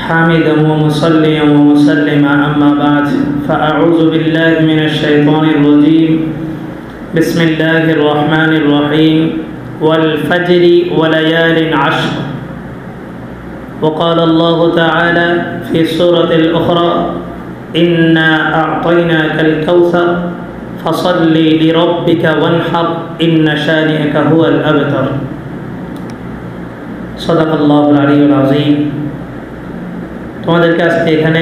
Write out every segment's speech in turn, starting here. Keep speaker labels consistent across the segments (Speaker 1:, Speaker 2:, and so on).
Speaker 1: حامدا ومصليا ومسلما أما بعد فأعوذ بالله من الشيطان الرجيم بسم الله الرحمن الرحيم والفجر وليال عشر وقال الله تعالى في سورة الأخرى إنا أعطيناك الكوثر فصل لربك وانحر إن شانئك هو الأبتر صدق الله العلي العظيم তোমাদেরকে আজকে এখানে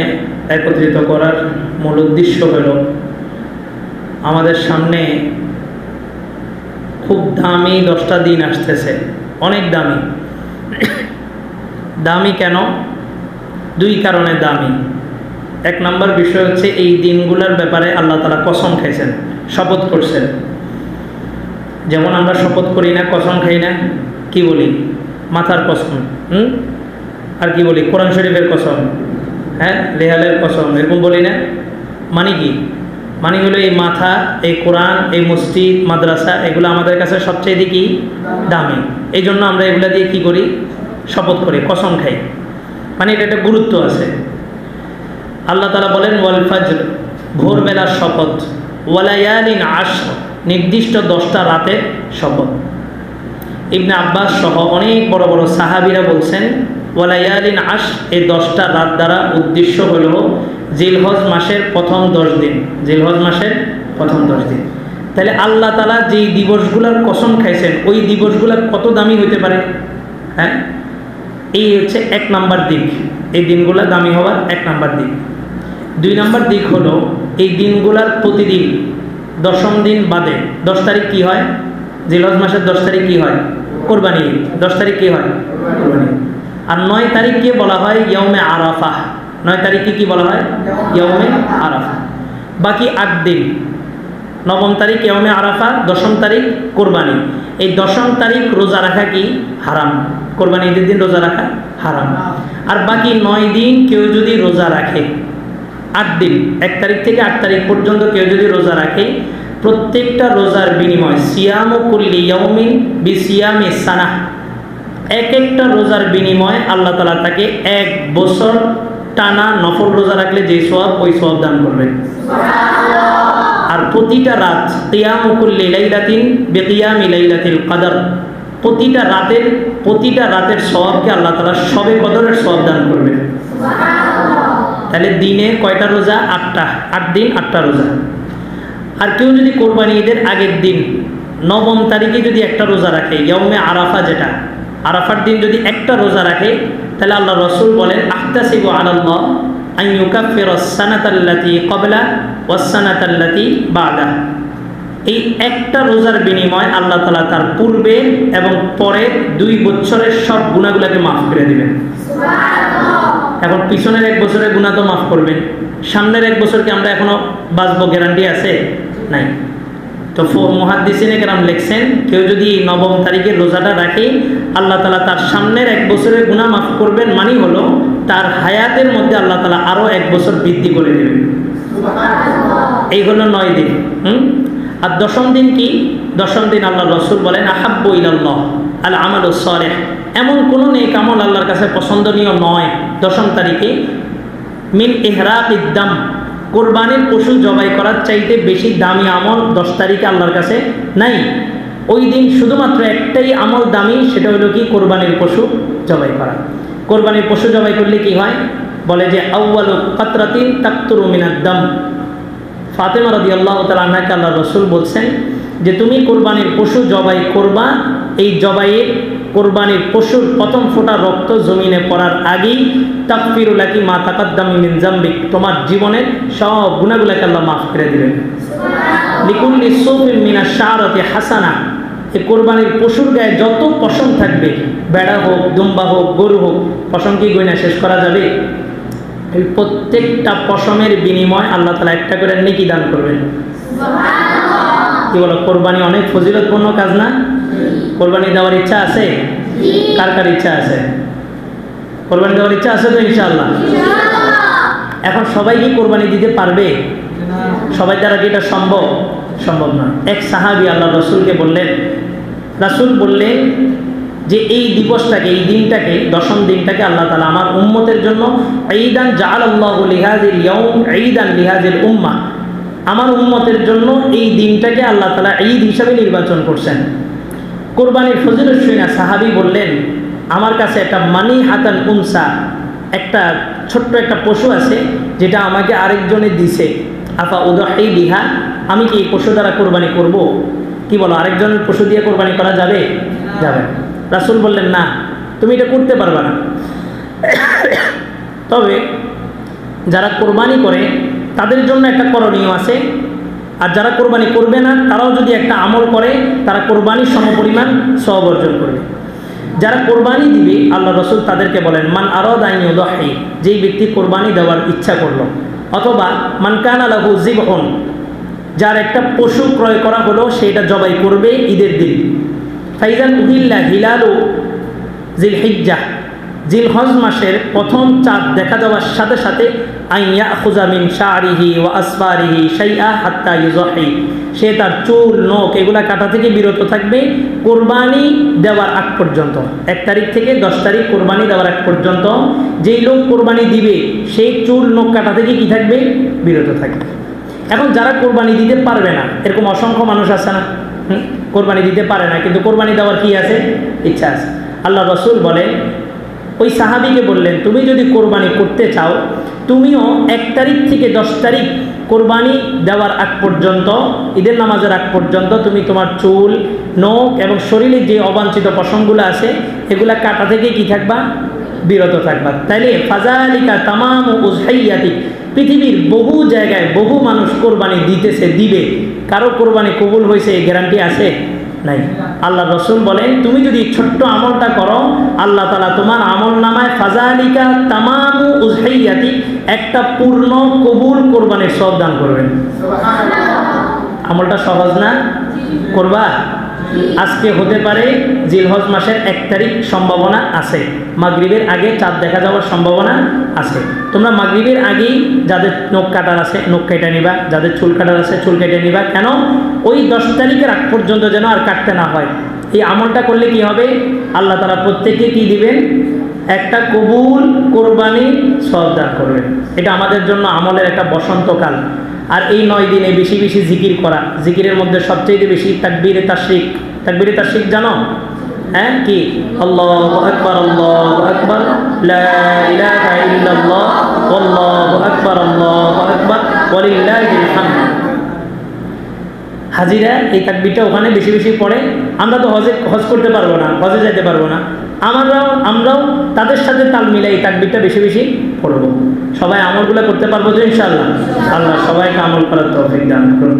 Speaker 1: একত্রিত করার মূল উদ্দেশ্য হলো আমাদের সামনে খুব দামি 10টা দিন আসতেছে, অনেক দামি। দামি কেন? দুই কারণে দামি। এক নম্বর বিষয় হচ্ছে এই দিনগুলোর ব্যাপারে আল্লাহ তাআলা কসম খাইছেন, শপথ করছেন। যেমন আমরা শপথ করি না, কসম খাই না, কি বলি? মাথার কসম, আর কি বলি? কোরআন শরীফের কসম, হ্যাঁ, লেহালের কসম, এরকম বলি না। মানে কি? মানে হলো এই মাথা, এই কোরআন, এই মসজিদ, মাদ্রাসা, এগুলো আমাদের কাছে সবচেয়ে কি দামি। এই জন্য আমরা এগুলো দিয়ে কি করি? শপথ করি, কসম খাই। মানে এটা একটা গুরুত্ব আছে। আল্লাহ তাআলা বলেন ওয়াল ফাজর, ভোরবেলার শপথ, ওয়ালায়ালিন আশর, নির্দিষ্ট 10টা রাতের শপথ। ইবনে আব্বাস সহ অনেক বড় বড় সাহাবীরা বলছেন ওয়ালায়ালিন আশর, এই 10টা রাত দ্বারা উদ্দেশ্য হলো জিলহজ মাসের প্রথম 10 দিন। জিলহজ মাসের প্রথম 10 দিন। তাহলে আল্লাহ তাআলা যেই দিবসগুলোর কসম খাইছেন ওই দিবসগুলো কত দামি হইতে পারে? হ্যাঁ, এই হচ্ছে এক নাম্বার দিক। এই দিনগুলো দামি হওয়ার এক নাম্বার দিক। 2 নাম্বার দিক হলো এই দিনগুলার প্রতিদিন 10ম দিন বাদে 10 তারিখ কি হয়? জিলহজ মাসের 10 তারিখ কি হয়? কোরবানি। 10 তারিখ কি হয়? কোরবানি। আর 9 তারিখকে বলা হয় ইয়ৌমে আরাফা। 9 তারিখকে কি বলা হয়? ইয়ৌমে আরাফা। বাকি 8 দিন, 9ম তারিখ ইয়ৌমে আরাফা, 10ম তারিখ কোরবানি। এই 10ম তারিখ রোজা রাখা কি হারাম? কোরবানি ঈদের দিন রোজা রাখা হারাম। আর বাকি 9 দিন কেউ যদি রোজা রাখে, 8 দিন, 1 তারিখ থেকে 8 তারিখ পর্যন্ত কেউ যদি রোজা রাখে, প্রত্যেকটা রোজার বিনিময় সিয়ামু কুল্লি ইয়াউমিন বিসিয়ামি সানাহ, এক একটা রোজার বিনিময় আল্লাহ তাআলা তাকে 1 বছর টানা নফল রোজা রাখলে যে সওয়াব, ওই সওয়াব দান করবেন। সুবহানাল্লাহ। আর প্রতিটা রাত কিয়ামু কুল্লি লাইলাতিন বিকিয়ামি লাইলাতিল কদর, প্রতিটা রাতের সওয়াবকে আল্লাহ তাআলা শবে কদরের সওয়াব দান করবেন। সুবহানাল্লাহ। তাহলে দিনে কয়টা রোজা? 8টা। 8 দিন 8টা রোজা। আর কেউ যদি কোরবানি ঈদের আগের দিন 9ম তারিখে যদি একটা রোজা রাখে, ইয়ৌমে আরাফা, যেটা আরাফার দিন যদি একটা রোজা রাখে, তাহলে আল্লাহ রাসূল বলেন আহতাসিবু আলাল্লাহ আন ইউকাফিরাস সানাতাল্লাতী ক্বাবলা ওয়াস সানাতাল্লাতী বা'দা। এই একটা রোজার বিনিময় আল্লাহ তাআলা তার পূর্বের এবং পরের 2 বছরের সব গুনাহগুলোকে মাফ করে দিবেন। সুবহানাল্লাহ। এখন পিছনের 1 বছরের গুনাহ তো মাফ করবেন, সামনের 1 বছর কি আমরা এখনো বাঁচবো? গ্যারান্টি আছে? নাই। তো মুহাদ্দিসিনে কেরাম লিখছেন কেউ যদি 9ম তারিখের রোজাটা রাখে, আল্লাহ তাআলা তার সামনের 1 বছরের গুনাহ মাফ করবেন। মানে হলো তার হায়াতের মধ্যে আল্লাহ তাআলা আরো 1 বছর বৃদ্ধি করে দেবেন। সুবহানাল্লাহ। এই হলো 9 দিন। আর 10ম দিন কি? 10ম দিন আল্লাহ রাসূল বলেন আহাব্বু ইলাল্লাহ আল আমালুস সালিহ, এমন কোনো নেক আমল আল্লাহর কাছে পছন্দনীয় নয় 10ম তারিখে মিন ইহরাকিদ দাম, কোরবানির পশু জবাই করার চাইতে বেশি দামি আমল 10 তারিখে আল্লাহর কাছে নাই। ওই দিন শুধুমাত্র একটাই আমল দামি, সেটা হলো কি? কোরবানির পশু জবাই করা। কোরবানির পশু জবাই করলে কি হয়? বলে যে আউয়ালু কাতরাতিন তাকতুরু মিনাদ দাম। ফাতেমা রাদিয়াল্লাহু তাআলা আনহাকে আল্লাহ রাসূল বলছেন যে তুমি কোরবানির পশু জবাই করবা, এই জবাইয়ের কোরবানির পশুর প্রথম ফোঁটা রক্ত জমিনে পড়ার আগেই তাকফিরু লাকি মা তাকাদ্দামা মিন যামবিক, তোমার জীবনের সব গুনাহগুলোকে আল্লাহ মাফ করে দিবেন। সুবহানাল্লাহ। লিকুল্লি সুফিন মিনাশ শাআরাতি হাসানা, এই কোরবানির পশুর গায়ে যত পশম থাকবে, বেড়া হোক, দুম্বা হোক, গরু হোক, পশম কি গয়না শেষ করা যাবে? এই প্রত্যেকটা পশমের বিনিময় আল্লাহ তাআলা একটা করে নেকি দান করবেন। সুবহানাল্লাহ। কি বলো? কোরবানি অনেক ফজিলতপূর্ণ কাজ না? কোরবানি দেওয়ার ইচ্ছা আছে? কার কার ইচ্ছা আছে? কোরবানি দেওয়ার ইচ্ছা আছে তো ইনশাআল্লাহ? এখন সবাই কি কোরবানি দিতে পারবে? সবাই দ্বারা কি এটা সম্ভব? সম্ভব না। এক সাহাবী আল্লাহ রাসূলকে বললেন, রাসূল বললেন যে এই দিবসটাকে, এই দিনটাকে, দশম দিনটাকে আল্লাহ তাআলা আমার উম্মতের জন্য ঈদান জাআলাল্লাহু লিহাযিল ইয়াউম ঈদান লিহাযিল উম্মাহ, আমার উম্মতের জন্য এই দিনটাকে আল্লাহ তাআলা ঈদ হিসাবে নির্বাচন করছেন। কোরবানির ফজিলত শুনে সাহাবী বললেন, আমার কাছে একটা মানি হাতান উনসা, একটা ছোট্ট একটা পশু আছে যেটা আমাকে আরেকজনে দিছে, আফা উদহি বিহা, আমি কি এই পশু দ্বারা কোরবানি করব? কি বলো, আরেকজনের পশু দিয়ে কোরবানি করা যাবে? যাবে। রাসূল বললেন, না, তুমি এটা করতে পারবে না। তবে যারা কোরবানি করে তাদের জন্য একটা করণীয় আছে, আর যারা কোরবানি করবে না তারাও যদি একটা আমল করে তারা কোরবানির সমপরিমাণ সওয়াব অর্জন করবে। যারা কোরবানি দিবে আল্লাহ রসুল তাদেরকে বলেন, মান আরাদা আন ইউদহি, যেই ব্যক্তি কোরবানি দেওয়ার ইচ্ছা করলো, অথবা মান কানা লাহু যিবহুন, যার একটা পশু ক্রয় করা হলো সেটা জবাই করবে ঈদের দিন। ফাইজান উহিল্লা হিলালু জিলহিজ্জাহ, জিলহজ মাসের প্রথম চাঁদ দেখা যাওয়ার সাথে সাথে আইয়া খুজা মিন শারিহি ওয়া আসফারিহি শাইআ হাত্তা ইউযহি, সে তার চুল নখ এগুলা কাটা থেকে বিরত থাকবে কোরবানি দেওয়ার আগ পর্যন্ত। 1 তারিখ থেকে 10 তারিখ কোরবানি দেওয়ার আগ পর্যন্ত যেই লোক কোরবানি দিবে সেই চুল নখ কাটা থেকে কি থাকবে? বিরত থাকবে। এখন যারা কোরবানি দিতে পারবে না, এরকম অসংখ্য মানুষ আছে না, কোরবানি দিতে পারে না কিন্তু কোরবানি দেওয়ার কি আছে? ইচ্ছা আছে। আল্লাহ রসুল বলে, ওই সাহাবীকে বললেন, তুমি যদি কোরবানি করতে চাও তুমিও 1 তারিখ থেকে 10 তারিখ কোরবানি দেওয়ার আগ পর্যন্ত, ঈদের নামাজের আগ পর্যন্ত তুমি তোমার চুল নখ এবং শরীরের যে অবাঞ্ছিত পশমগুলো আছে এগুলা কাটা থেকে কি থাকবা? বিরত থাকবা। তাইলে ফাজালিকা তামামু উযহিয়াতি, পৃথিবীর বহু জায়গায় বহু মানুষ কোরবানি দিতেছে, দিবে, কারো কোরবানি কবুল হয়েছে এই গ্যারান্টি আছে? নাই। আল্লাহ রসুল বলেন, তুমি যদি ছোট্ট আমলটা করো আল্লাহ তাআলা তোমার আমল নামায় ফাজালিকা তামামু উযহিয়াতি, একটা পূর্ণ কবুল কোরবানির সওয়াব দান করবেন। আমলটা সহজ না? করবা? আজকে হতে পারে জিলহজ মাসের 1 তারিখ, সম্ভাবনা আছে, মাগরিবের আগে চাঁদ দেখা যাওয়ার সম্ভাবনা আছে। তোমরা মাগরিবের আগেই যাদের নখ কাটার আছে নখ কেটে নিবা, যাদের চুল কাটার আছে চুল কেটে নিবা। কেন? ওই 10 তারিখের আগ পর্যন্ত যেন আর কাটতে না হয়। এই আমলটা করলে কি হবে? আল্লাহ তাআলা প্রত্যেককে কি দিবেন? একটা কবুল কোরবানি সওয়াব দান করবেন। এটা আমাদের জন্য আমলের একটা বসন্তকাল। আর এই 9 দিনে বেশি বেশি জিকির করা, জিকিরের মধ্যে সবচেয়ে বেশি তাকবীরে তাশরিক। তাকবীরে তাশরিক জানো? হ্যাঁ, কি? আল্লাহু আকবার, আল্লাহু আকবার, লা ইলাহা ইল্লাল্লাহ, আল্লাহু আকবার, আল্লাহু আকবার, ওয়ালিল্লাহিল হামদ। হাজিরা এই তাকবীরটা ওখানে বেশি বেশি পড়ে। আমরা তো হজ করতে পারবো না, হজে যেতে পারবো না, আমরাও তাদের সাথে তাল মিলাই এই তাকবীরটা বেশি বেশি পড়ব। সবাই আমলগুলো করতে পারবো তো ইনশাআল্লাহ? আল্লাহ সবাইকে আমল করার তৌফিক দান করুন।